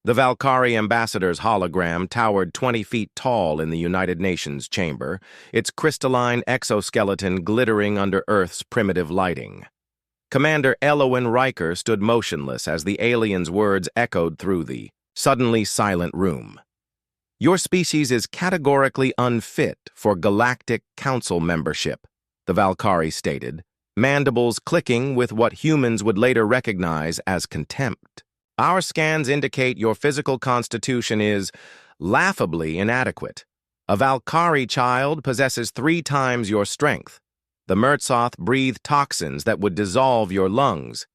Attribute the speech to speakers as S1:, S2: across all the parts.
S1: The Valkyrie ambassador's hologram towered 20 feet tall in the United Nations chamber, its crystalline exoskeleton glittering under Earth's primitive lighting. Commander Elowen Riker stood motionless as the alien's words echoed through the suddenly silent room. "Your species is categorically unfit for Galactic Council membership," the Valkyrie stated, mandibles clicking with what humans would later recognize as contempt. "Our scans indicate your physical constitution is laughably inadequate. A Valkyrie child possesses 3 times your strength. The Murtsoth breathe toxins that would dissolve your lungs.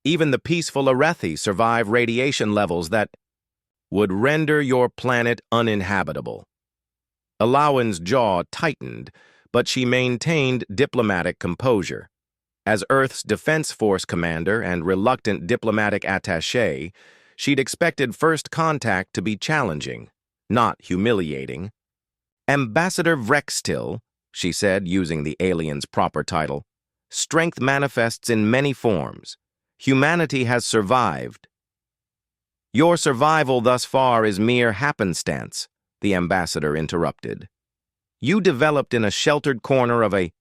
S1: Even the peaceful Arethi survive radiation levels that would render your planet uninhabitable." Elowen's jaw tightened, but she maintained diplomatic composure. As Earth's Defense Force commander and reluctant diplomatic attaché, she'd expected first contact to be challenging, not humiliating. "Ambassador Vrextil," she said, using the alien's proper title, "strength manifests in many forms. Humanity has survived." "Your survival thus far is mere happenstance," the ambassador interrupted. "You developed in a sheltered corner of a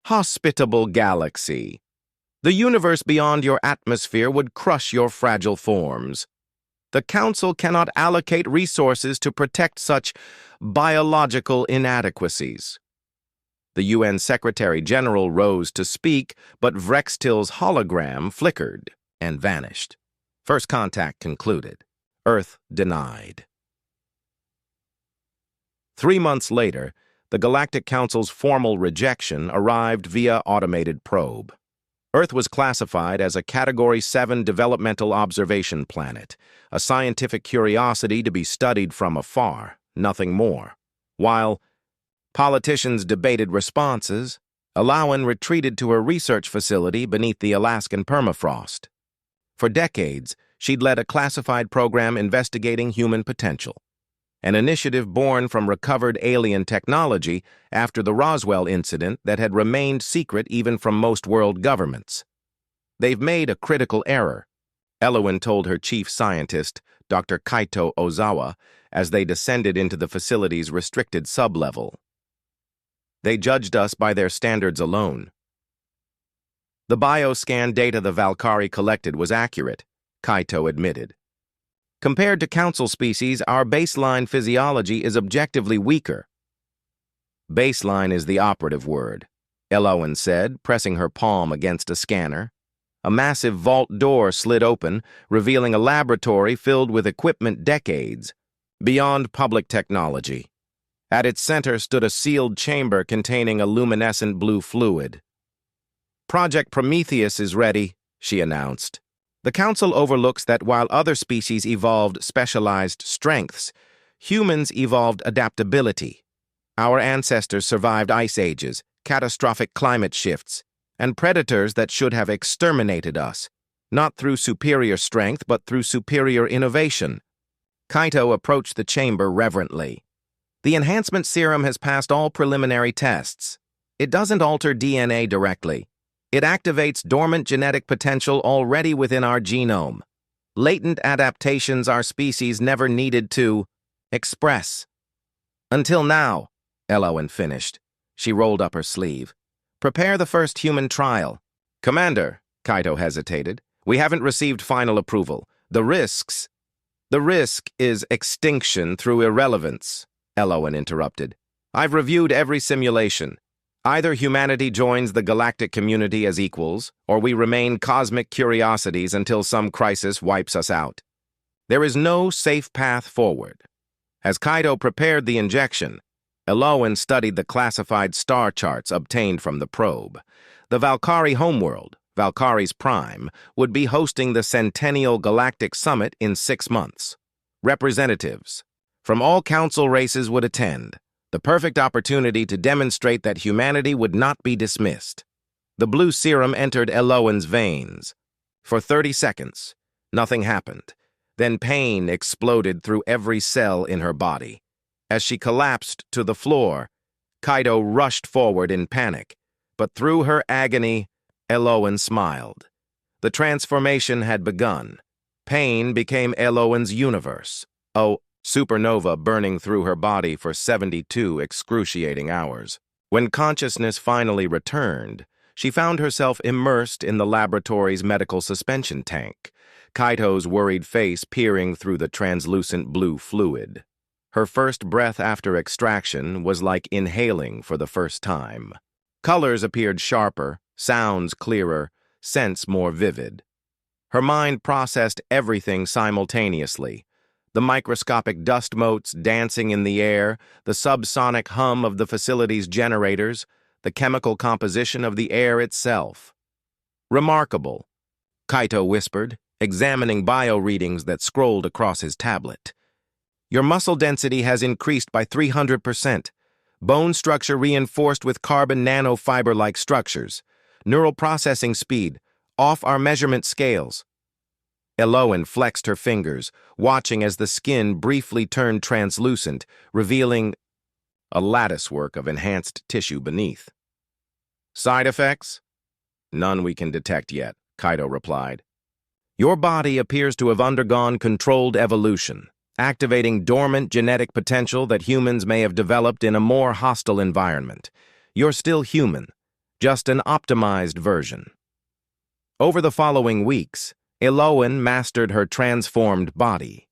S1: hospitable galaxy. The universe beyond your atmosphere would crush your fragile forms. The Council cannot allocate resources to protect such biological inadequacies." The UN Secretary-General rose to speak, but Vrextil's hologram flickered and vanished. First contact concluded. Earth denied. 3 months later, the Galactic Council's formal rejection arrived via automated probe. Earth was classified as a Category 7 developmental observation planet, a scientific curiosity to be studied from afar, nothing more. While politicians debated responses, Elowen retreated to her research facility beneath the Alaskan permafrost. For decades, she'd led a classified program investigating human potential, an initiative born from recovered alien technology after the Roswell incident that had remained secret even from most world governments. "They've made a critical error," Elowen told her chief scientist, Dr. Kaito Ozawa, as they descended into the facility's restricted sublevel. "They judged us by their standards alone." The bioscan data the Valkyrie collected was accurate, Kaito admitted. "Compared to Council species, our baseline physiology is objectively weaker." "Baseline is the operative word," Elowen said, pressing her palm against a scanner. A massive vault door slid open, revealing a laboratory filled with equipment decades beyond public technology. At its center stood a sealed chamber containing a luminescent blue fluid. "Project Prometheus is ready," she announced. "The Council overlooks that while other species evolved specialized strengths, humans evolved adaptability. Our ancestors survived ice ages, catastrophic climate shifts, and predators that should have exterminated us, not through superior strength but through superior innovation." Kaito approached the chamber reverently. "The enhancement serum has passed all preliminary tests. It doesn't alter DNA directly. It activates dormant genetic potential already within our genome. Latent adaptations our species never needed to express." "Until now," Elowen finished. She rolled up her sleeve. "Prepare the first human trial." "Commander," Kaito hesitated, "we haven't received final approval. The risk is extinction through irrelevance," Elowen interrupted. "I've reviewed every simulation. Either humanity joins the galactic community as equals, or we remain cosmic curiosities until some crisis wipes us out. There is no safe path forward." As Kaito prepared the injection, Elowen studied the classified star charts obtained from the probe. The Valkyrie homeworld, Valkyrie's Prime, would be hosting the Centennial Galactic Summit in 6 months. Representatives from all Council races would attend, the perfect opportunity to demonstrate that humanity would not be dismissed. The blue serum entered Elowen's veins. For 30 seconds, nothing happened. Then pain exploded through every cell in her body. As she collapsed to the floor, Kaito rushed forward in panic, but through her agony, Elowen smiled. The transformation had begun. Pain became Elowen's universe, a supernova burning through her body for 72 excruciating hours. When consciousness finally returned, she found herself immersed in the laboratory's medical suspension tank, Kaito's worried face peering through the translucent blue fluid. Her first breath after extraction was like inhaling for the first time. Colors appeared sharper, sounds clearer, scents more vivid. Her mind processed everything simultaneously. The microscopic dust motes dancing in the air, the subsonic hum of the facility's generators, the chemical composition of the air itself. Remarkable, Kaito whispered, examining bio-readings that scrolled across his tablet. Your muscle density has increased by 300%. Bone structure reinforced with carbon nanofiber-like structures. Neural processing speed, off our measurement scales. Elowen flexed her fingers, watching as the skin briefly turned translucent, revealing a latticework of enhanced tissue beneath. Side effects? None we can detect yet, Kaito replied. Your body appears to have undergone controlled evolution, activating dormant genetic potential that humans may have developed in a more hostile environment. You're still human, just an optimized version. Over the following weeks, Elowen mastered her transformed body.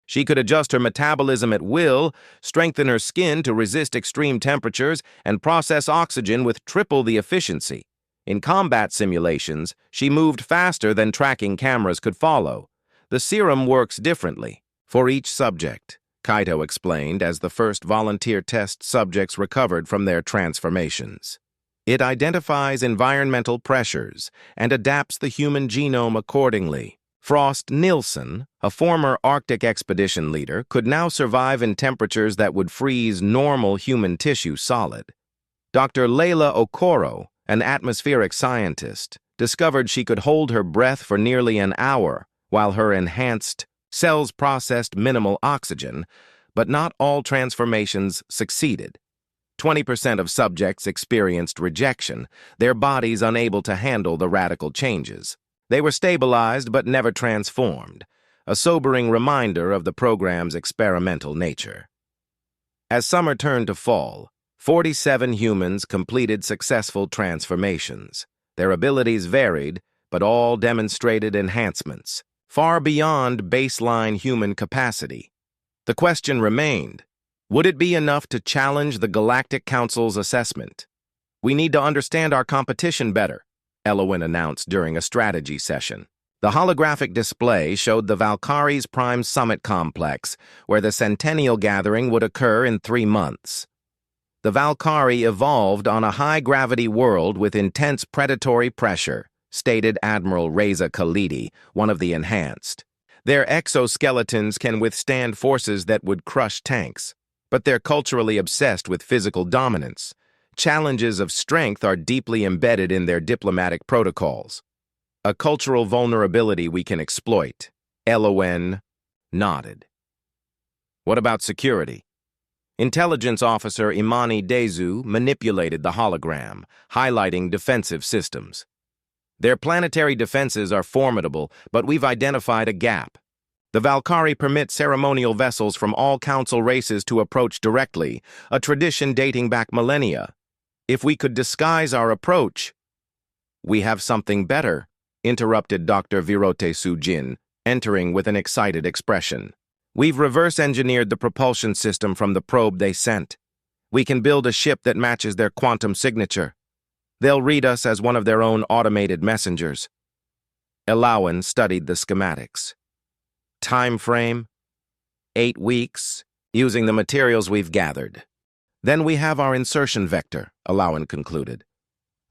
S1: She could adjust her metabolism at will, strengthen her skin to resist extreme temperatures, and process oxygen with triple the efficiency. In combat simulations, she moved faster than tracking cameras could follow. The serum works differently for each subject, Kaito explained as the first volunteer test subjects recovered from their transformations. It identifies environmental pressures and adapts the human genome accordingly. Frost Nilsson, a former Arctic expedition leader, could now survive in temperatures that would freeze normal human tissue solid. Dr. Leila Okoro, an atmospheric scientist, discovered she could hold her breath for nearly an hour while her enhanced cells processed minimal oxygen, but not all transformations succeeded. 20% of subjects experienced rejection, their bodies unable to handle the radical changes. They were stabilized but never transformed, a sobering reminder of the program's experimental nature. As summer turned to fall, 47 humans completed successful transformations. Their abilities varied, but all demonstrated enhancements, far beyond baseline human capacity. The question remained, would it be enough to challenge the Galactic Council's assessment? We need to understand our competition better, Elowen announced during a strategy session. The holographic display showed the Valkyries Prime Summit Complex, where the Centennial Gathering would occur in 3 months. The Valkyrie evolved on a high-gravity world with intense predatory pressure, stated Admiral Reza Khalidi, one of the enhanced. Their exoskeletons can withstand forces that would crush tanks, but they're culturally obsessed with physical dominance. Challenges of strength are deeply embedded in their diplomatic protocols. A cultural vulnerability we can exploit. Elowen nodded. What about security? Intelligence Officer Imani Dezu manipulated the hologram, highlighting defensive systems. Their planetary defenses are formidable, but we've identified a gap. The Valkyrie permit ceremonial vessels from all council races to approach directly, a tradition dating back millennia. If we could disguise our approach— We have something better, interrupted Dr. Virote Sujin, entering with an excited expression. We've reverse-engineered the propulsion system from the probe they sent. We can build a ship that matches their quantum signature. They'll read us as one of their own automated messengers. Elowen studied the schematics. Time frame? 8 weeks, using the materials we've gathered. Then we have our insertion vector, Elowen concluded.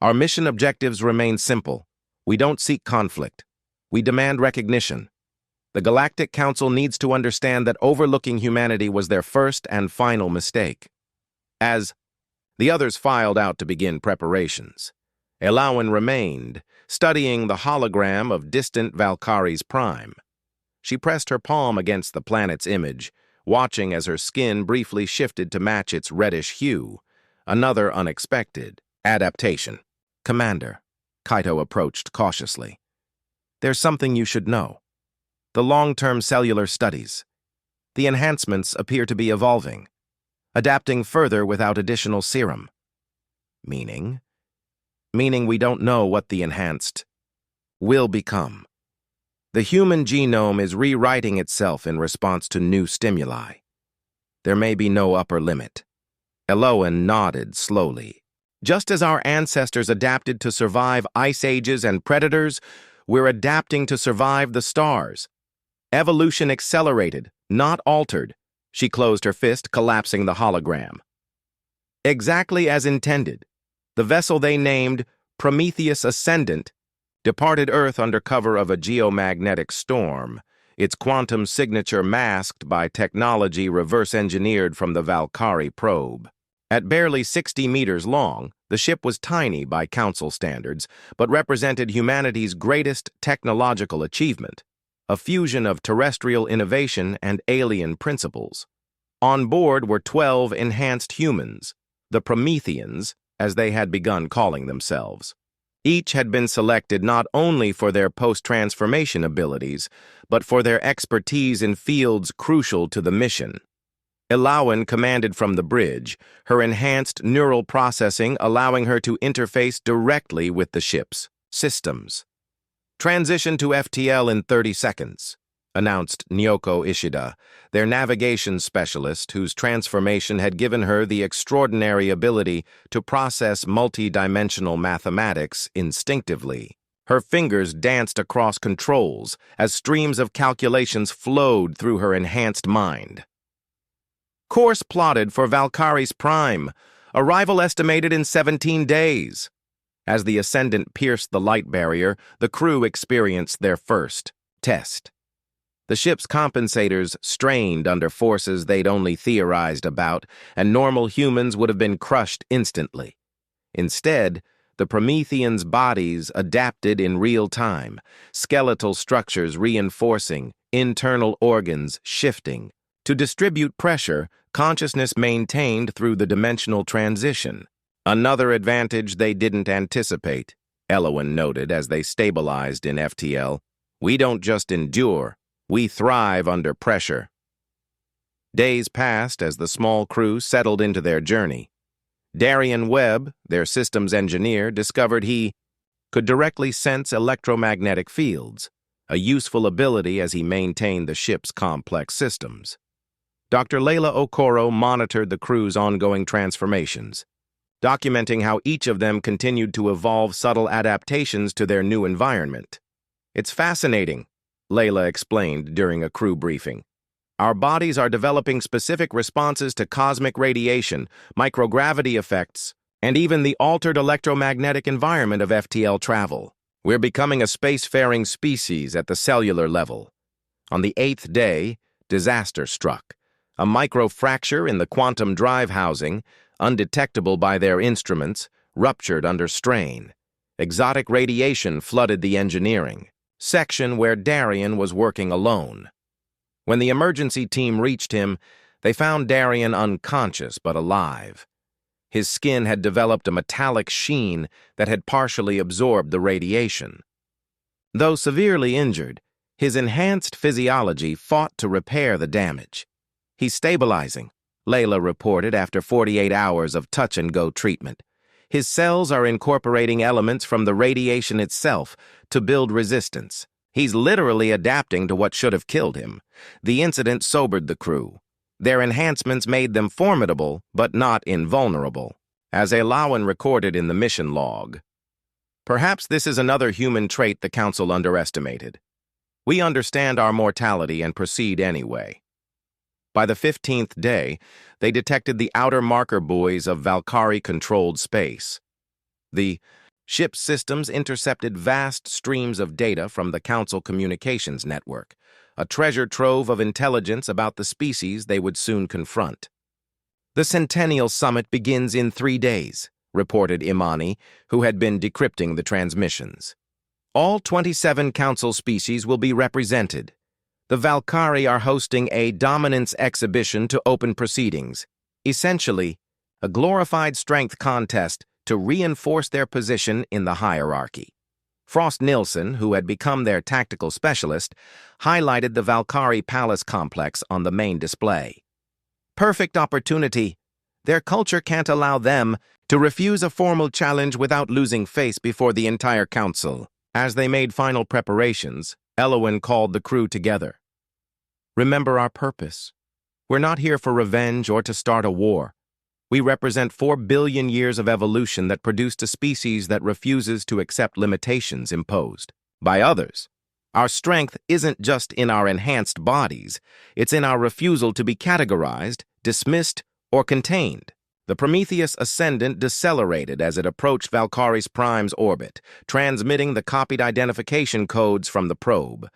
S1: Our mission objectives remain simple. We don't seek conflict. We demand recognition. The Galactic Council needs to understand that overlooking humanity was their first and final mistake. As the others filed out to begin preparations, Elowen remained, studying the hologram of distant Valkyries Prime. She pressed her palm against the planet's image, watching as her skin briefly shifted to match its reddish hue. Another unexpected adaptation. Commander, Kaito approached cautiously. There's something you should know. The long-term cellular studies. The enhancements appear to be evolving, adapting further without additional serum. Meaning we don't know what the enhanced will become. The human genome is rewriting itself in response to new stimuli. There may be no upper limit. Eloan nodded slowly. Just as our ancestors adapted to survive ice ages and predators, we're adapting to survive the stars. Evolution accelerated, not altered. She closed her fist, collapsing the hologram. Exactly as intended. The vessel they named Prometheus Ascendant departed Earth under cover of a geomagnetic storm, its quantum signature masked by technology reverse-engineered from the Valkyrie probe. At barely 60 meters long, the ship was tiny by Council standards, but represented humanity's greatest technological achievement, a fusion of terrestrial innovation and alien principles. On board were 12 enhanced humans, the Prometheans, as they had begun calling themselves. Each had been selected not only for their post-transformation abilities, but for their expertise in fields crucial to the mission. Eloan commanded from the bridge, her enhanced neural processing allowing her to interface directly with the ship's systems. "Transition to FTL in 30 seconds, announced Nyoko Ishida, their navigation specialist whose transformation had given her the extraordinary ability to process multi-dimensional mathematics instinctively. Her fingers danced across controls as streams of calculations flowed through her enhanced mind. "Course plotted for Valkyrie's Prime. Arrival estimated in 17 days. As the Ascendant pierced the light barrier, the crew experienced their first test. The ship's compensators strained under forces they'd only theorized about, and normal humans would have been crushed instantly. Instead, the Prometheans' bodies adapted in real time, skeletal structures reinforcing, internal organs shifting. To distribute pressure, consciousness maintained through the dimensional transition. Another advantage they didn't anticipate, Eloan noted as they stabilized in FTL. We don't just endure, we thrive under pressure. Days passed as the small crew settled into their journey. Darian Webb, their systems engineer, discovered he could directly sense electromagnetic fields, a useful ability as he maintained the ship's complex systems. Dr. Layla Okoro monitored the crew's ongoing transformations, documenting how each of them continued to evolve subtle adaptations to their new environment. "It's fascinating," Layla explained during a crew briefing. "Our bodies are developing specific responses to cosmic radiation, microgravity effects, and even the altered electromagnetic environment of FTL travel. We're becoming a spacefaring species at the cellular level." On the 8th day, disaster struck. A microfracture in the quantum drive housing, undetectable by their instruments, ruptured under strain. Exotic radiation flooded the engineering section where Darian was working alone. When the emergency team reached him, they found Darian unconscious but alive. His skin had developed a metallic sheen that had partially absorbed the radiation. Though severely injured, his enhanced physiology fought to repair the damage. "He's stabilizing," Layla reported after 48 hours of touch-and-go treatment. "His cells are incorporating elements from the radiation itself to build resistance. He's literally adapting to what should have killed him." The incident sobered the crew. Their enhancements made them formidable, but not invulnerable, as Eloan recorded in the mission log. "Perhaps this is another human trait the Council underestimated. We understand our mortality and proceed anyway." By the 15th day, they detected the outer marker buoys of Valkyrie-controlled space. The ship's systems intercepted vast streams of data from the Council communications network, a treasure trove of intelligence about the species they would soon confront. "The Centennial Summit begins in 3 days, reported Imani, who had been decrypting the transmissions. "All 27 Council species will be represented. The Valkyrie are hosting a dominance exhibition to open proceedings, essentially a glorified strength contest to reinforce their position in the hierarchy. Frost Nilsson, who had become their tactical specialist, highlighted the Valkyrie Palace complex on the main display. Perfect opportunity. Their culture can't allow them to refuse a formal challenge without losing face before the entire council. As they made final preparations, Elowen called the crew together. Remember our purpose. We're not here for revenge or to start a war. We represent 4 billion years of evolution that produced a species that refuses to accept limitations imposed by others. Our strength isn't just in our enhanced bodies, it's in our refusal to be categorized, dismissed, or contained. The Prometheus Ascendant decelerated as it approached Valkyrie's Prime's orbit, transmitting the copied identification codes from the probe.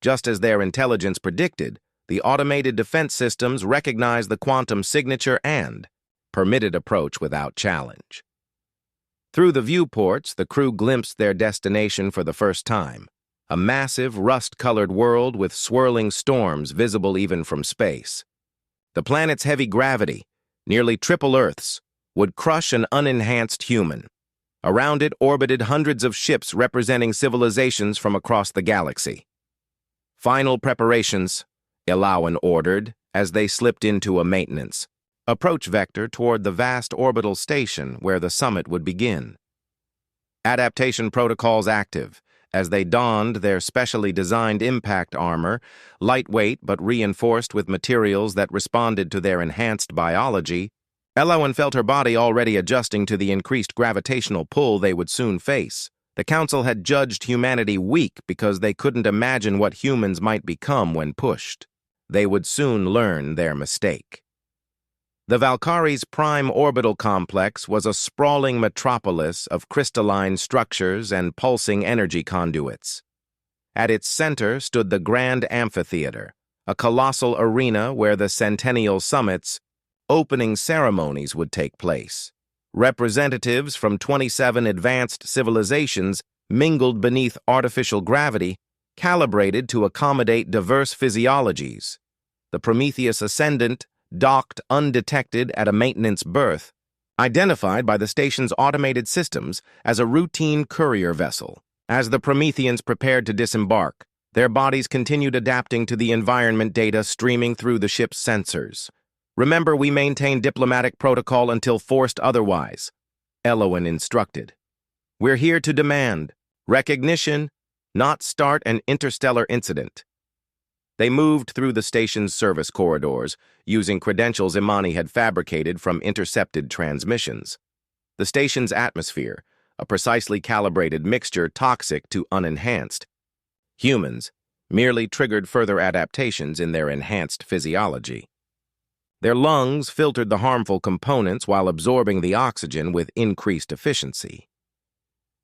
S1: Just as their intelligence predicted, the automated defense systems recognized the quantum signature and permitted approach without challenge. Through the viewports, the crew glimpsed their destination for the first time, a massive, rust-colored world with swirling storms visible even from space. The planet's heavy gravity, nearly triple Earth's, would crush an unenhanced human. Around it orbited hundreds of ships representing civilizations from across the galaxy. Final preparations, Elowen ordered as they slipped into a maintenance approach vector toward the vast orbital station where the summit would begin. Adaptation protocols active. As they donned their specially designed impact armor, lightweight but reinforced with materials that responded to their enhanced biology, Elowen felt her body already adjusting to the increased gravitational pull they would soon face. The Council had judged humanity weak because they couldn't imagine what humans might become when pushed. They would soon learn their mistake. The Valkyrie's prime orbital complex was a sprawling metropolis of crystalline structures and pulsing energy conduits. At its center stood the Grand Amphitheater, a colossal arena where the Centennial Summit's opening ceremonies would take place. Representatives from 27 advanced civilizations mingled beneath artificial gravity, calibrated to accommodate diverse physiologies. The Prometheus Ascendant docked undetected at a maintenance berth, identified by the station's automated systems as a routine courier vessel. As the Prometheans prepared to disembark, their bodies continued adapting to the environment data streaming through the ship's sensors. Remember, we maintain diplomatic protocol until forced otherwise, Elowen instructed. We're here to demand recognition, not start an interstellar incident. They moved through the station's service corridors, using credentials Imani had fabricated from intercepted transmissions. The station's atmosphere, a precisely calibrated mixture toxic to unenhanced. Humans merely triggered further adaptations in their enhanced physiology. Their lungs filtered the harmful components while absorbing the oxygen with increased efficiency.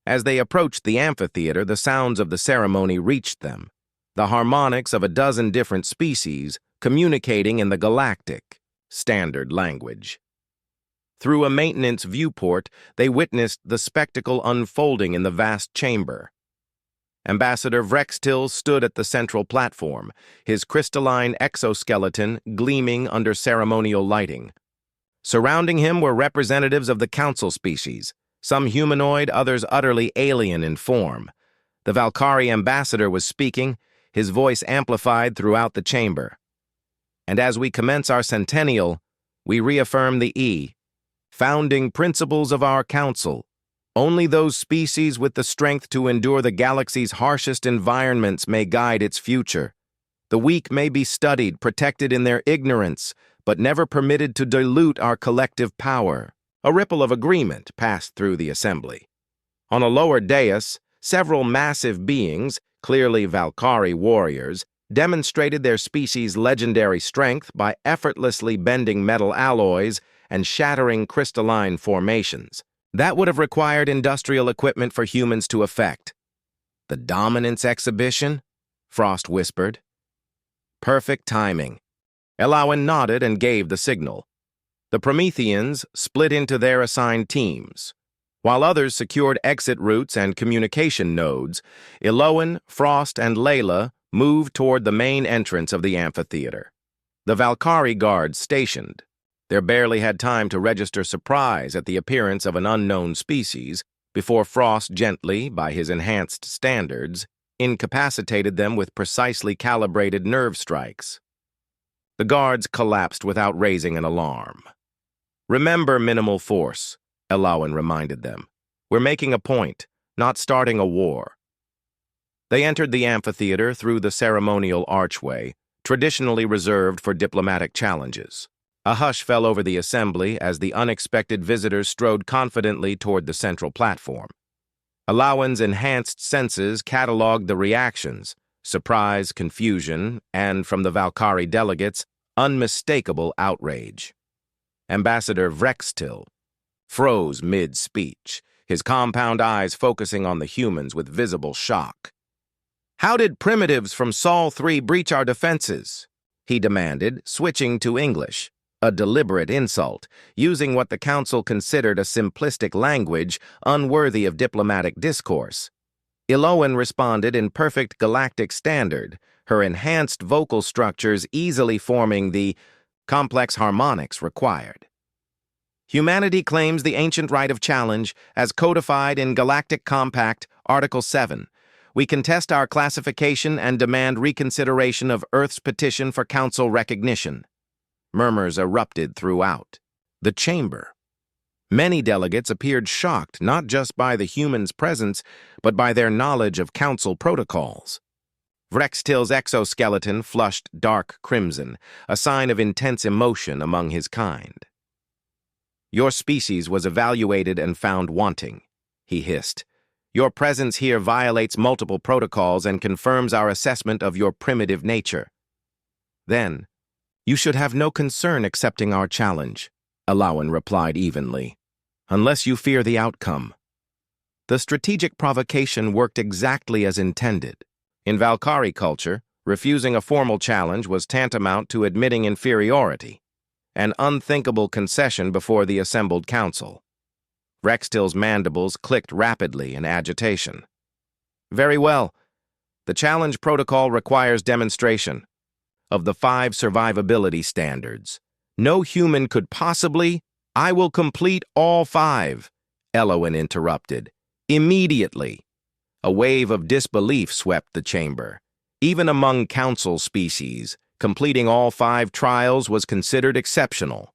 S1: As they approached the amphitheater, the sounds of the ceremony reached them, the harmonics of a dozen different species communicating in the galactic standard language. Through a maintenance viewport, they witnessed the spectacle unfolding in the vast chamber. Ambassador Vrextil stood at the central platform, his crystalline exoskeleton gleaming under ceremonial lighting. Surrounding him were representatives of the council species, some humanoid, others utterly alien in form. The Valkyrie ambassador was speaking, his voice amplified throughout the chamber. And as we commence our centennial, we reaffirm the founding principles of our council. Only those species with the strength to endure the galaxy's harshest environments may guide its future. The weak may be studied, protected in their ignorance, but never permitted to dilute our collective power. A ripple of agreement passed through the assembly. On a lower dais, several massive beings, clearly Valkyrie warriors, demonstrated their species' legendary strength by effortlessly bending metal alloys and shattering crystalline formations. That would have required industrial equipment for humans to effect. The dominance exhibition? Frost whispered. Perfect timing. Elowen nodded and gave the signal. The Prometheans split into their assigned teams. While others secured exit routes and communication nodes, Elowen, Frost, and Layla moved toward the main entrance of the amphitheater. The Valkyrie guards stationed. They barely had time to register surprise at the appearance of an unknown species before Frost gently, by his enhanced standards, incapacitated them with precisely calibrated nerve strikes. The guards collapsed without raising an alarm. "Remember minimal force," Elowen reminded them. "We're making a point, not starting a war." They entered the amphitheater through the ceremonial archway, traditionally reserved for diplomatic challenges. A hush fell over the assembly as the unexpected visitors strode confidently toward the central platform. Elowen's enhanced senses cataloged the reactions: surprise, confusion, and, from the Valkyrie delegates, unmistakable outrage. Ambassador Vrextil froze mid-speech, his compound eyes focusing on the humans with visible shock. "How did primitives from Sol 3 breach our defenses?" he demanded, switching to English, a deliberate insult, using what the council considered a simplistic language unworthy of diplomatic discourse. Elowen responded in perfect galactic standard, her enhanced vocal structures easily forming the complex harmonics required. "Humanity claims the ancient right of challenge as codified in Galactic Compact, Article 7. We contest our classification and demand reconsideration of Earth's petition for council recognition." Murmurs erupted throughout the chamber. Many delegates appeared shocked not just by the humans' presence, but by their knowledge of council protocols. Vrextil's exoskeleton flushed dark crimson, a sign of intense emotion among his kind. "Your species was evaluated and found wanting," he hissed. "Your presence here violates multiple protocols and confirms our assessment of your primitive nature." "Then, you should have no concern accepting our challenge," Elowen replied evenly, "unless you fear the outcome." The strategic provocation worked exactly as intended. In Valkyrie culture, refusing a formal challenge was tantamount to admitting inferiority, an unthinkable concession before the assembled council. Vrextil's mandibles clicked rapidly in agitation. "Very well. The challenge protocol requires demonstration of the 5 survivability standards. No human could possibly—" "I will complete all 5, Elowen interrupted. "Immediately." A wave of disbelief swept the chamber. Even among council species, completing all 5 trials was considered exceptional.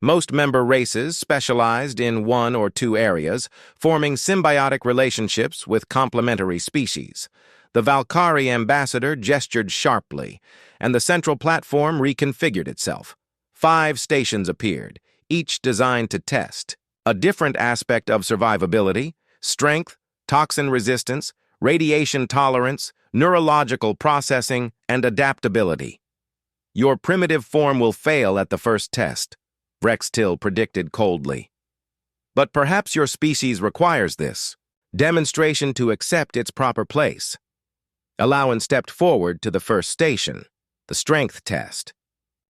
S1: Most member races specialized in 1 or 2 areas, forming symbiotic relationships with complementary species. The Valkyrie ambassador gestured sharply, and the central platform reconfigured itself. 5 stations appeared, each designed to test a different aspect of survivability: strength, toxin resistance, radiation tolerance, neurological processing, and adaptability. "Your primitive form will fail at the first test," Vrextil predicted coldly. "But perhaps your species requires this demonstration to accept its proper place." Elowen stepped forward to the first station, the strength test.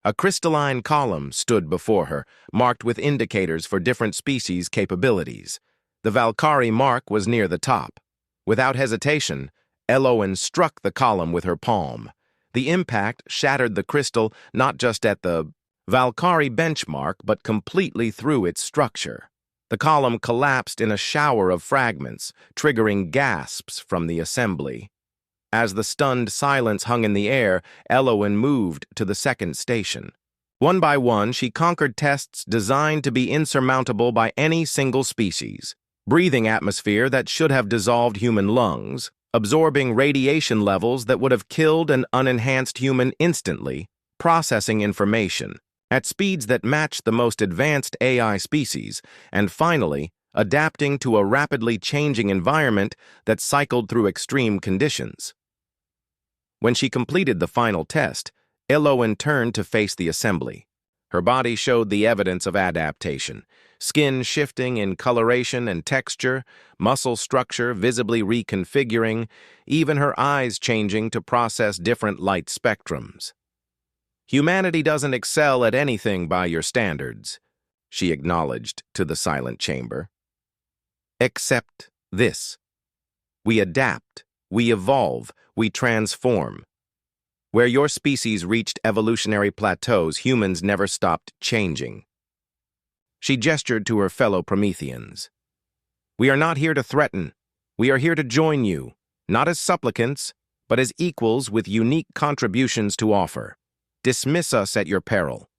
S1: A crystalline column stood before her, marked with indicators for different species' capabilities. The Valkyrie mark was near the top. Without hesitation, Elowen struck the column with her palm. The impact shattered the crystal not just at the Valkyrie benchmark, but completely through its structure. The column collapsed in a shower of fragments, triggering gasps from the assembly. As the stunned silence hung in the air, Elowen moved to the second station. One by one, she conquered tests designed to be insurmountable by any single species. Breathing atmosphere that should have dissolved human lungs, absorbing radiation levels that would have killed an unenhanced human instantly, processing information at speeds that matched the most advanced AI species, and finally, adapting to a rapidly changing environment that cycled through extreme conditions. When she completed the final test, Elowen turned to face the assembly. Her body showed the evidence of adaptation: skin shifting in coloration and texture, muscle structure visibly reconfiguring, even her eyes changing to process different light spectrums. "Humanity doesn't excel at anything by your standards," she acknowledged to the silent chamber. "Except this. We adapt, we evolve, we transform. Where your species reached evolutionary plateaus, humans never stopped changing." She gestured to her fellow Prometheans. We are not here to threaten. We are here to join you, not as supplicants, but as equals with unique contributions to offer. Dismiss us at your peril.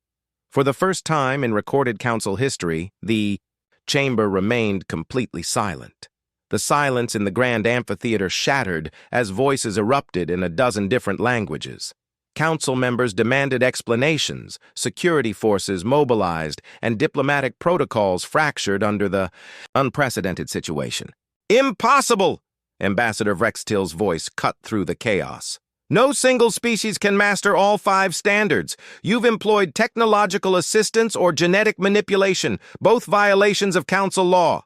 S1: For the first time in recorded council history, the chamber remained completely silent. The silence in the grand amphitheater shattered as voices erupted in a dozen different languages. Council members demanded explanations, security forces mobilized, and diplomatic protocols fractured under the unprecedented situation. Impossible! Ambassador Vrextil's voice cut through the chaos. No single species can master all 5 standards. You've employed technological assistance or genetic manipulation, both violations of council law.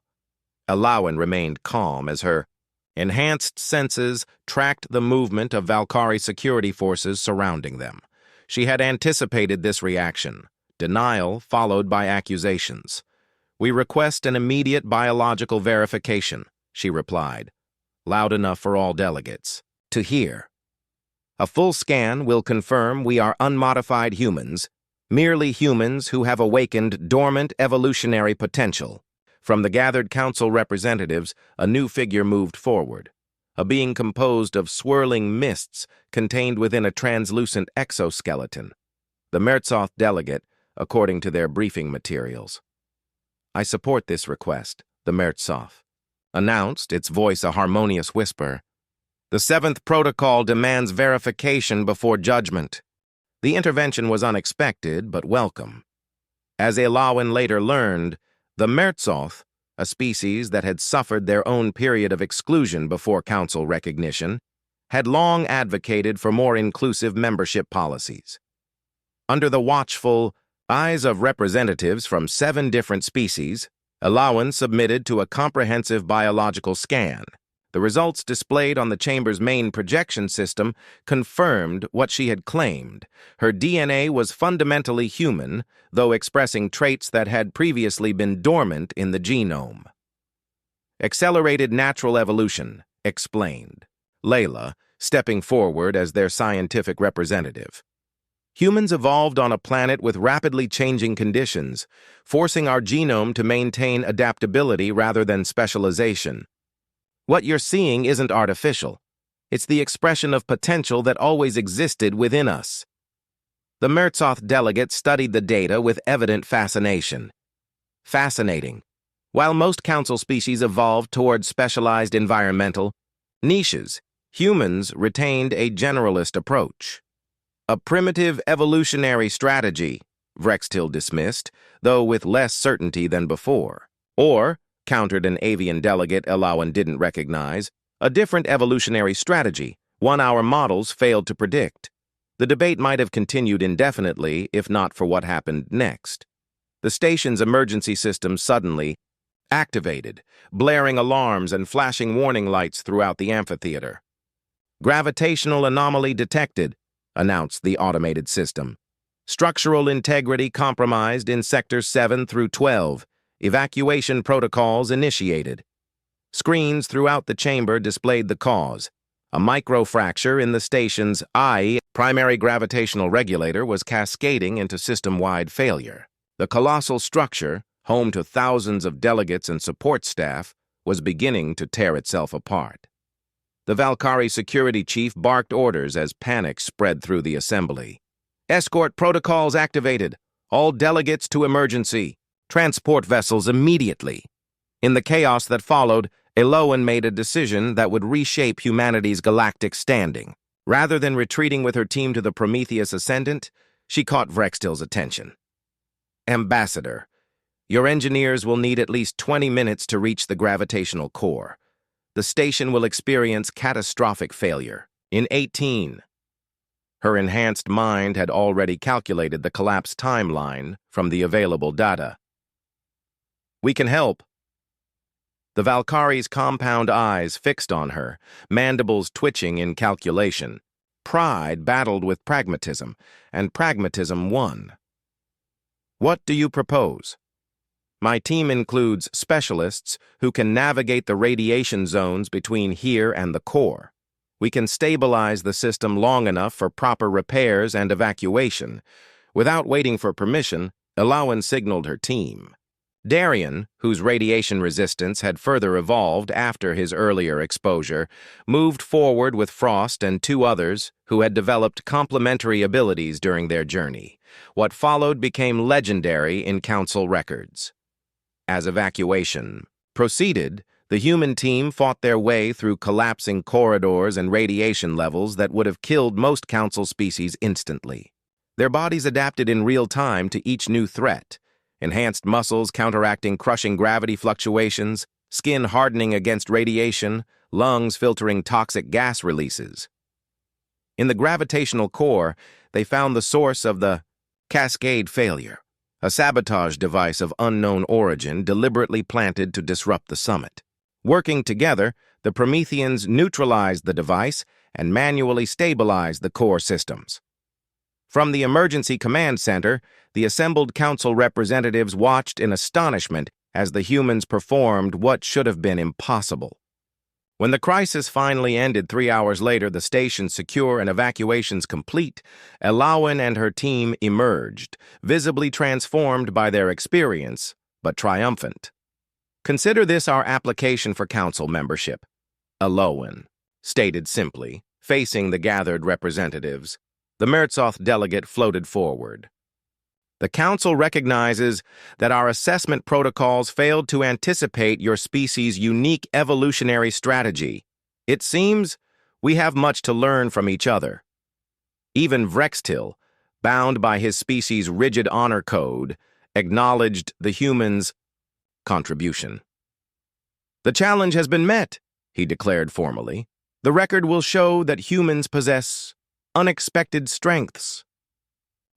S1: Alawan remained calm as her enhanced senses tracked the movement of Valkyrie security forces surrounding them. She had anticipated this reaction, denial followed by accusations. "We request an immediate biological verification," she replied, loud enough for all delegates to hear. "A full scan will confirm we are unmodified humans, merely humans who have awakened dormant evolutionary potential." From the gathered council representatives, a new figure moved forward, a being composed of swirling mists contained within a translucent exoskeleton. The Mertzoth delegate, according to their briefing materials. "I support this request," the Mertzoth announced, its voice a harmonious whisper. "The 7th protocol demands verification before judgment." The intervention was unexpected but welcome. As Alawan later learned, the Mertzoth, a species that had suffered their own period of exclusion before council recognition, had long advocated for more inclusive membership policies. Under the watchful eyes of representatives from 7 different species, Alawan submitted to a comprehensive biological scan. The results displayed on the chamber's main projection system confirmed what she had claimed. Her DNA was fundamentally human, though expressing traits that had previously been dormant in the genome. "Accelerated natural evolution," explained Layla, stepping forward as their scientific representative. "Humans evolved on a planet with rapidly changing conditions, forcing our genome to maintain adaptability rather than specialization. What you're seeing isn't artificial. It's the expression of potential that always existed within us." The Mertzoth delegate studied the data with evident fascination. Fascinating. While most council species evolved toward specialized environmental niches, humans retained a generalist approach. "A primitive evolutionary strategy," Vrextil dismissed, though with less certainty than before. "Or," countered an avian delegate Alawan didn't recognize, "a different evolutionary strategy, one our models failed to predict." The debate might have continued indefinitely if not for what happened next. The station's emergency system suddenly activated, blaring alarms and flashing warning lights throughout the amphitheater. "Gravitational anomaly detected," announced the automated system. "Structural integrity compromised in sectors 7 through 12. Evacuation protocols initiated." Screens throughout the chamber displayed the cause. A microfracture in the station's primary gravitational regulator was cascading into system-wide failure. The colossal structure, home to thousands of delegates and support staff, was beginning to tear itself apart. The Valkyrie security chief barked orders as panic spread through the assembly. "Escort protocols activated. All delegates to emergency. Transport vessels immediately." In the chaos that followed, Alawan made a decision that would reshape humanity's galactic standing. Rather than retreating with her team to the Prometheus Ascendant, she caught Vrextil's attention. "Ambassador, your engineers will need at least 20 minutes to reach the gravitational core. The station will experience catastrophic failure in 18. Her enhanced mind had already calculated the collapse timeline from the available data. "We can help." The Valkyrie's compound eyes fixed on her, mandibles twitching in calculation. Pride battled with pragmatism, and pragmatism won. "What do you propose?" "My team includes specialists who can navigate the radiation zones between here and the core. We can stabilize the system long enough for proper repairs and evacuation." Without waiting for permission, Alawan signaled her team. Darien, whose radiation resistance had further evolved after his earlier exposure, moved forward with Frost and two others who had developed complementary abilities during their journey. What followed became legendary in Council records. As evacuation proceeded, the human team fought their way through collapsing corridors and radiation levels that would have killed most Council species instantly. Their bodies adapted in real time to each new threat, enhanced muscles counteracting crushing gravity fluctuations, skin hardening against radiation, lungs filtering toxic gas releases. In the gravitational core, they found the source of the cascade failure, a sabotage device of unknown origin deliberately planted to disrupt the summit. Working together, the Prometheans neutralized the device and manually stabilized the core systems. From the Emergency Command Center, the assembled Council representatives watched in astonishment as the humans performed what should have been impossible. When the crisis finally ended 3 hours later, the station secure and evacuations complete, Elawan and her team emerged, visibly transformed by their experience, but triumphant. Consider this our application for Council membership. Elawan stated simply, facing the gathered representatives. The Mertzoth delegate floated forward. The Council recognizes that our assessment protocols failed to anticipate your species' unique evolutionary strategy. It seems we have much to learn from each other. Even Vrextil, bound by his species' rigid honor code, acknowledged the humans' contribution. The challenge has been met, he declared formally. The record will show that humans possess unexpected strengths.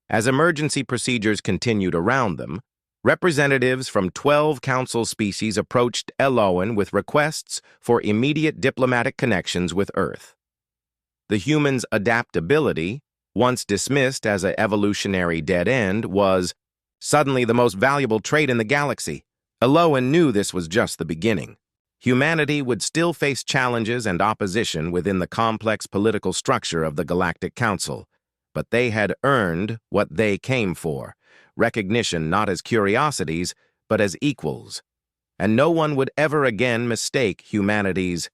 S1: As emergency procedures continued around them, representatives from 12 Council species approached Elawan with requests for immediate diplomatic connections with Earth. The humans' adaptability, once dismissed as an evolutionary dead end, was suddenly the most valuable trait in the galaxy. Elawan knew this was just the beginning. Humanity would still face challenges and opposition within the complex political structure of the Galactic Council, but they had earned what they came for, recognition not as curiosities, but as equals, and no one would ever again mistake humanity's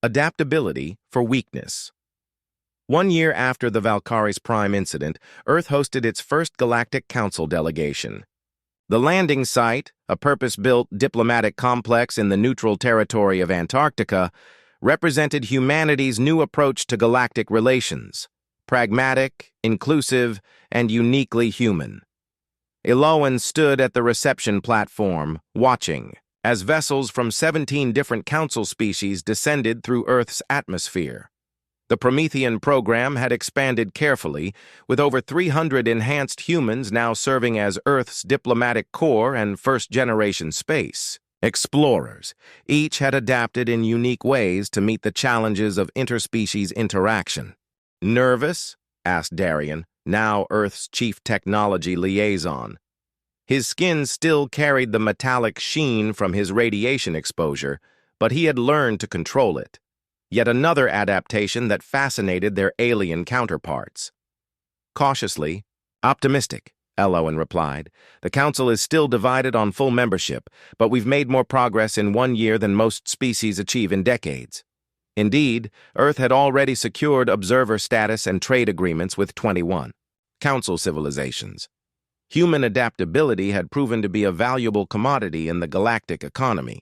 S1: adaptability for weakness. 1 year after the Valkyries Prime incident, Earth hosted its first Galactic Council delegation. The landing site, a purpose-built diplomatic complex in the neutral territory of Antarctica, represented humanity's new approach to galactic relations, pragmatic, inclusive, and uniquely human. Elawan stood at the reception platform, watching, as vessels from 17 different Council species descended through Earth's atmosphere. The Promethean program had expanded carefully, with over 300 enhanced humans now serving as Earth's diplomatic corps and first-generation space explorers. Each had adapted in unique ways to meet the challenges of interspecies interaction. Nervous? Asked Darien, now Earth's chief technology liaison. His skin still carried the metallic sheen from his radiation exposure, but he had learned to control it. Yet another adaptation that fascinated their alien counterparts. Cautiously, optimistic, Elawan replied. The Council is still divided on full membership, but we've made more progress in 1 year than most species achieve in decades. Indeed, Earth had already secured observer status and trade agreements with 21 Council civilizations. Human adaptability had proven to be a valuable commodity in the galactic economy.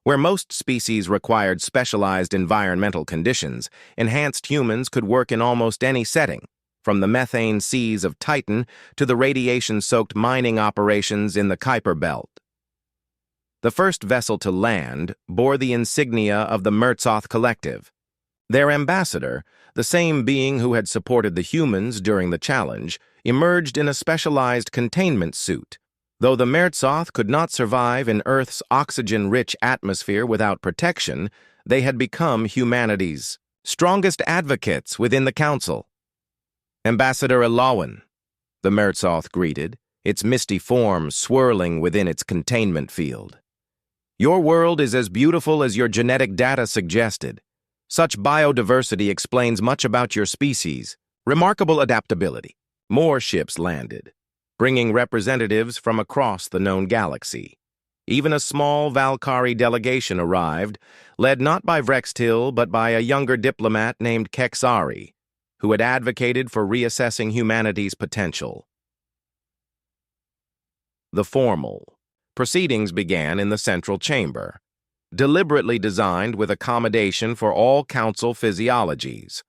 S1: Where most species required specialized environmental conditions, enhanced humans could work in almost any setting, from the methane seas of Titan to the radiation-soaked mining operations in the Kuiper Belt. The first vessel to land bore the insignia of the Mertzoth Collective. Their ambassador, the same being who had supported the humans during the challenge, emerged in a specialized containment suit. Though the Mertzoth could not survive in Earth's oxygen-rich atmosphere without protection, they had become humanity's strongest advocates within the Council. Ambassador Elawan, the Mertzoth greeted, its misty form swirling within its containment field. Your world is as beautiful as your genetic data suggested. Such biodiversity explains much about your species. Remarkable adaptability. More ships landed, bringing representatives from across the known galaxy. Even a small Valkyrie delegation arrived, led not by Vrextil but by a younger diplomat named Kexari, who had advocated for reassessing humanity's potential. The formal proceedings began in the central chamber, deliberately designed with accommodation for all council physiologies.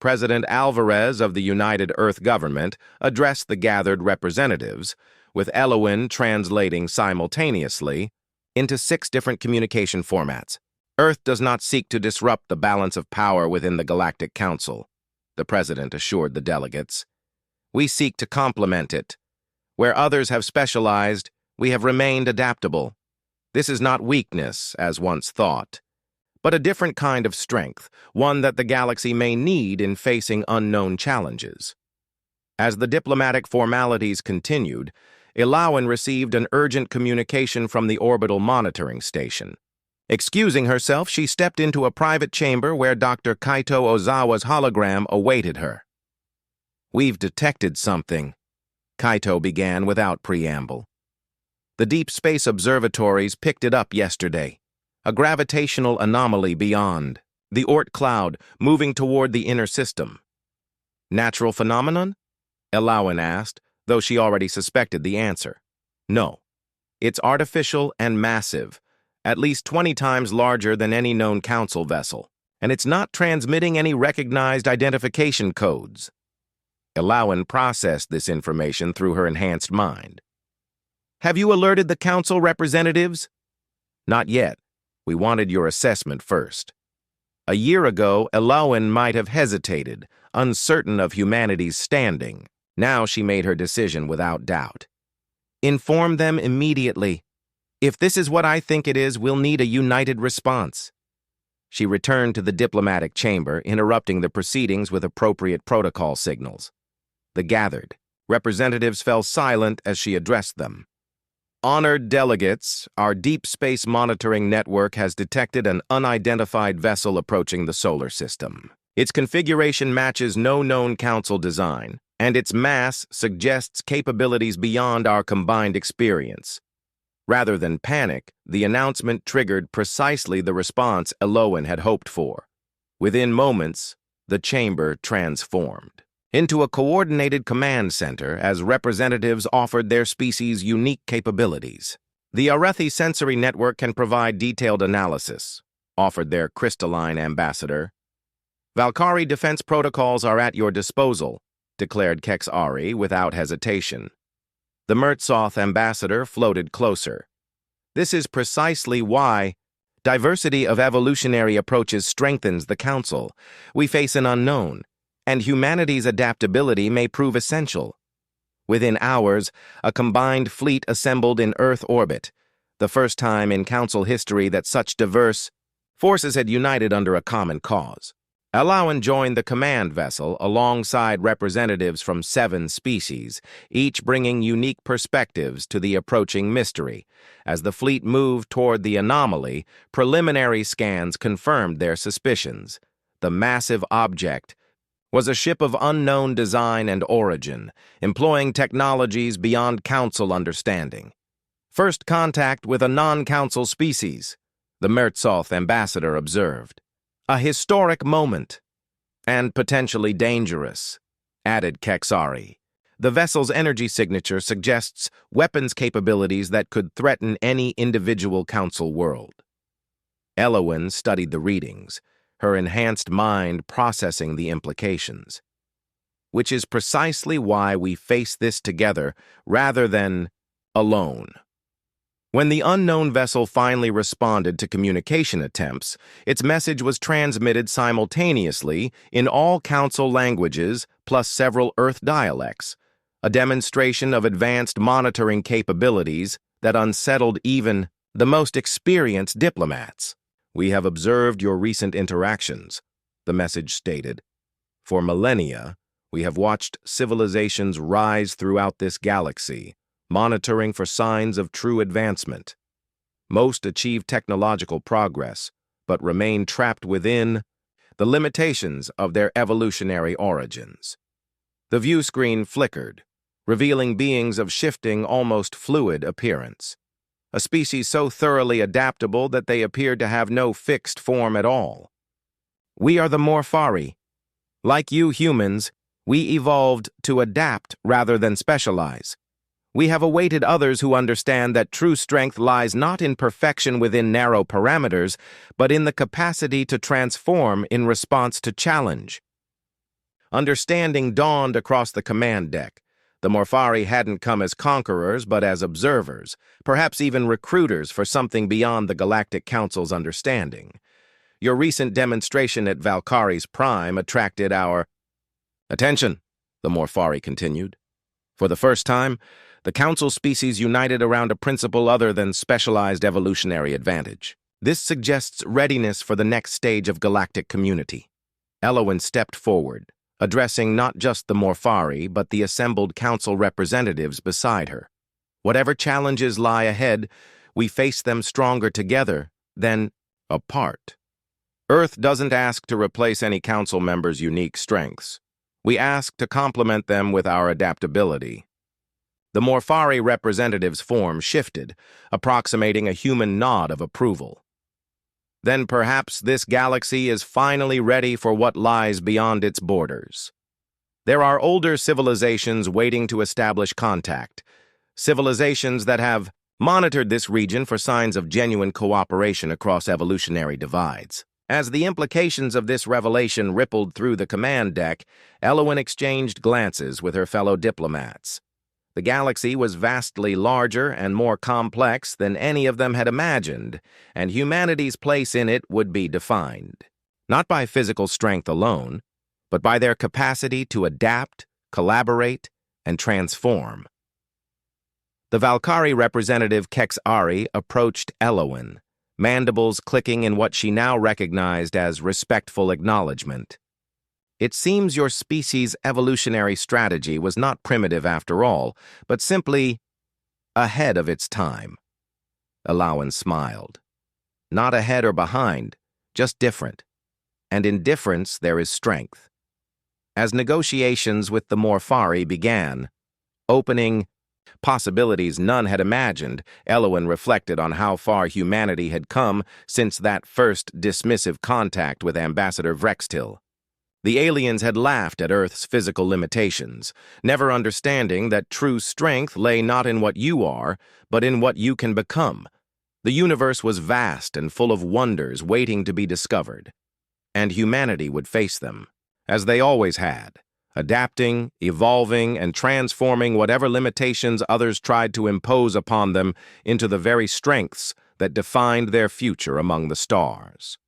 S1: President Alvarez of the United Earth Government addressed the gathered representatives, with Elowin translating simultaneously into 6 different communication formats. Earth does not seek to disrupt the balance of power within the Galactic Council, the president assured the delegates. We seek to complement it. Where others have specialized, we have remained adaptable. This is not weakness, as once thought, but a different kind of strength, one that the galaxy may need in facing unknown challenges. As the diplomatic formalities continued, Elowin received an urgent communication from the orbital monitoring station. Excusing herself, she stepped into a private chamber where Dr. Kaito Ozawa's hologram awaited her. "We've detected something," Kaito began without preamble. "The Deep Space Observatories picked it up yesterday. A gravitational anomaly beyond the Oort cloud, moving toward the inner system." "Natural phenomenon?" Elowin asked, though she already suspected the answer. "No. It's artificial and massive, at least 20 times larger than any known council vessel, and it's not transmitting any recognized identification codes." Elowin processed this information through her enhanced mind. "Have you alerted the council representatives?" "Not yet. We wanted your assessment first." A year ago, Elowin might have hesitated, uncertain of humanity's standing. Now she made her decision without doubt. "Inform them immediately. If this is what I think it is, we'll need a united response." She returned to the diplomatic chamber, interrupting the proceedings with appropriate protocol signals. The gathered representatives fell silent as she addressed them. "Honored delegates, our Deep Space Monitoring Network has detected an unidentified vessel approaching the solar system. Its configuration matches no known council design, and its mass suggests capabilities beyond our combined experience." Rather than panic, the announcement triggered precisely the response Elowin had hoped for. Within moments, the chamber transformed into a coordinated command center as representatives offered their species' unique capabilities. "The Arethi Sensory Network can provide detailed analysis," offered their crystalline ambassador. "Valkyrie defense protocols are at your disposal," declared Kexari without hesitation. The Murtsoth ambassador floated closer. "This is precisely why diversity of evolutionary approaches strengthens the Council. We face an unknown, and humanity's adaptability may prove essential." Within hours, a combined fleet assembled in Earth orbit, the first time in Council history that such diverse forces had united under a common cause. Elowin joined the command vessel alongside representatives from 7 species, each bringing unique perspectives to the approaching mystery. As the fleet moved toward the anomaly, preliminary scans confirmed their suspicions. The massive object was a ship of unknown design and origin, employing technologies beyond council understanding. "First contact with a non-council species," the Murtsoth ambassador observed. "A historic moment, and potentially dangerous," added Kexari. "The vessel's energy signature suggests weapons capabilities that could threaten any individual council world." Elowin studied the readings, her enhanced mind processing the implications. "Which is precisely why we face this together rather than alone." When the unknown vessel finally responded to communication attempts, its message was transmitted simultaneously in all council languages plus several Earth dialects, a demonstration of advanced monitoring capabilities that unsettled even the most experienced diplomats. "We have observed your recent interactions," the message stated. "For millennia, we have watched civilizations rise throughout this galaxy, monitoring for signs of true advancement. Most achieve technological progress, but remain trapped within the limitations of their evolutionary origins." The view screen flickered, revealing beings of shifting, almost fluid appearance. a species so thoroughly adaptable that they appeared to have no fixed form at all. We are the Morphari. Like you humans, we evolved to adapt rather than specialize. We have awaited others who understand that true strength lies not in perfection within narrow parameters, but in the capacity to transform in response to challenge. Understanding dawned across the command deck. The Morphari hadn't come as conquerors, but as observers, perhaps even recruiters for something beyond the Galactic Council's understanding. Your recent demonstration at Valkyries Prime attracted our attention, the Morphari continued. For the first time, the Council species united around a principle other than specialized evolutionary advantage. This suggests readiness for the next stage of galactic community. Elowen stepped forward, addressing not just the Morphari, but the assembled Council representatives beside her. Whatever challenges lie ahead, we face them stronger together than apart. Earth doesn't ask to replace any Council member's unique strengths. We ask to complement them with our adaptability. The Morphari representative's form shifted, approximating a human nod of approval. Then perhaps this galaxy is finally ready for what lies beyond its borders. There are older civilizations waiting to establish contact, civilizations that have monitored this region for signs of genuine cooperation across evolutionary divides. As the implications of this revelation rippled through the command deck, Elowen exchanged glances with her fellow diplomats. The galaxy was vastly larger and more complex than any of them had imagined, and humanity's place in it would be defined, not by physical strength alone, but by their capacity to adapt, collaborate, and transform. The Valkyrie representative Kexari approached Elowen, mandibles clicking in what she now recognized as respectful acknowledgement. It seems your species' evolutionary strategy was not primitive after all, but simply ahead of its time. Elowen smiled. Not ahead or behind, just different. And in difference there is strength. As negotiations with the Morphari began, opening possibilities none had imagined, Elowen reflected on how far humanity had come since that first dismissive contact with Ambassador Vrextil. The aliens had laughed at Earth's physical limitations, never understanding that true strength lay not in what you are, but in what you can become. The universe was vast and full of wonders waiting to be discovered, and humanity would face them, as they always had, adapting, evolving, and transforming whatever limitations others tried to impose upon them into the very strengths that defined their future among the stars.